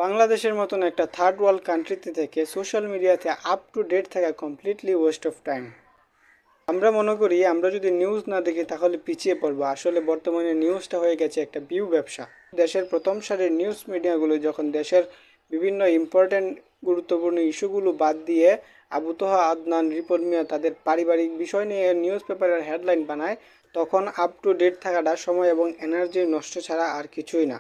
বাংলাদেশের মতন একটা থার্ড ওয়ার্ল্ড কান্ট্রিতে থেকে সোশ্যাল মিডিয়াতে আপ টু ডেট থাকা কমপ্লিটলি ওয়েস্ট অফ টাইম। আমরা মনে করি আমরা যদি নিউজ না দেখি তাহলে পিছিয়ে পড়বো। আসলে বর্তমানে নিউজটা হয়ে গেছে একটা বিউ ব্যবসা। দেশের প্রথম সারির নিউজ মিডিয়াগুলো যখন দেশের বিভিন্ন ইম্পর্ট্যান্ট গুরুত্বপূর্ণ ইস্যুগুলো বাদ দিয়ে আবু তোহা, আদনান, রিপন মিয়া তাদের পারিবারিক বিষয় নিয়ে নিউজ পেপারের হেডলাইন বানায়, তখন আপ টু ডেট থাকাটা সময় এবং এনার্জি নষ্ট ছাড়া আর কিছুই না।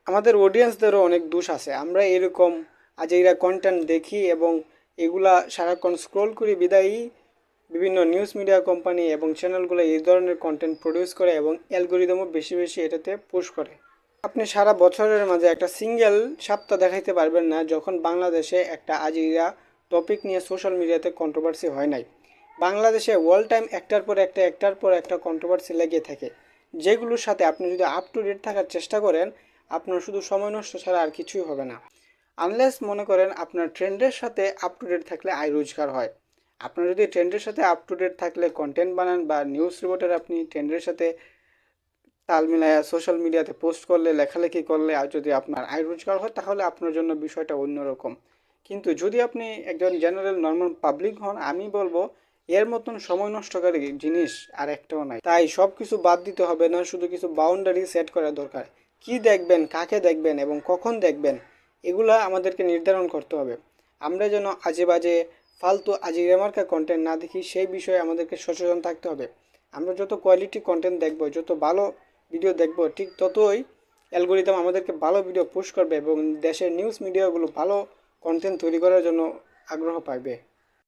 আমাদের অডিয়েন্সদেরও অনেক দোষ আছে। আমরা এরকম আজেইরা কন্টেন্ট দেখি এবং এগুলা সারাক্ষণ স্ক্রোল করি বিদায়ী বিভিন্ন নিউজ মিডিয়া কোম্পানি এবং চ্যানেলগুলো এই ধরনের কন্টেন্ট প্রডিউস করে এবং অ্যালগোরিদমও বেশি বেশি এটাতে পুশ করে। আপনি সারা বছরের মাঝে একটা সিঙ্গেল সপ্তাহ দেখাইতে পারবেন না যখন বাংলাদেশে একটা আজেইরা টপিক নিয়ে সোশ্যাল মিডিয়াতে কন্ট্রোভার্সি হয় নাই। বাংলাদেশে ওয়ার্ল্ড টাইম একটার পর একটা কন্ট্রোভার্সি লেগে থাকে, যেগুলোর সাথে আপনি যদি আপ টু ডেট থাকার চেষ্টা করেন আপনার শুধু সময় নষ্ট ছাড়া আর কিছুই হবে না। আনলেস মনে করেন আপনার ট্রেন্ডের সাথে আপ টু ডেট থাকলে আয় রোজগার হয়। আপনার যদি ট্রেন্ডের সাথে আপ টু ডেট থাকলে কন্টেন্ট বানান বা নিউজ রিপোর্টার আপনি ট্রেন্ডের সাথে তাল মিলায়া সোশ্যাল মিডিয়াতে পোস্ট করলে, লেখালেখি করলে আর যদি আপনার আয় রোজগার হয় তাহলে আপনার জন্য বিষয়টা অন্যরকম। কিন্তু যদি আপনি একজন জেনারেল নর্মাল পাবলিক হন, আমি বলবো এর মতন সময় নষ্টকারী জিনিস আর একটাও নাই। তাই সব কিছু বাদ দিতে হবে না, শুধু কিছু বাউন্ডারি সেট করা দরকার। কি দেখবেন, কাকে দেখবেন এবং কখন দেখবেন, এগুলা আমাদেরকে নির্ধারণ করতে হবে। আমরা যেন আজে বাজে ফালতু আজিরামার্কা কন্টেন্ট না দেখি, সেই বিষয়ে আমাদেরকে সচেতন থাকতে হবে। আমরা যত কোয়ালিটি কন্টেন্ট দেখব, যত ভালো ভিডিও দেখব, ঠিক ততই অ্যালগোরিদম আমাদেরকে ভালো ভিডিও পুশ করবে এবং দেশের নিউজ মিডিয়াগুলো ভালো কন্টেন্ট তৈরি করার জন্য আগ্রহ পাবে।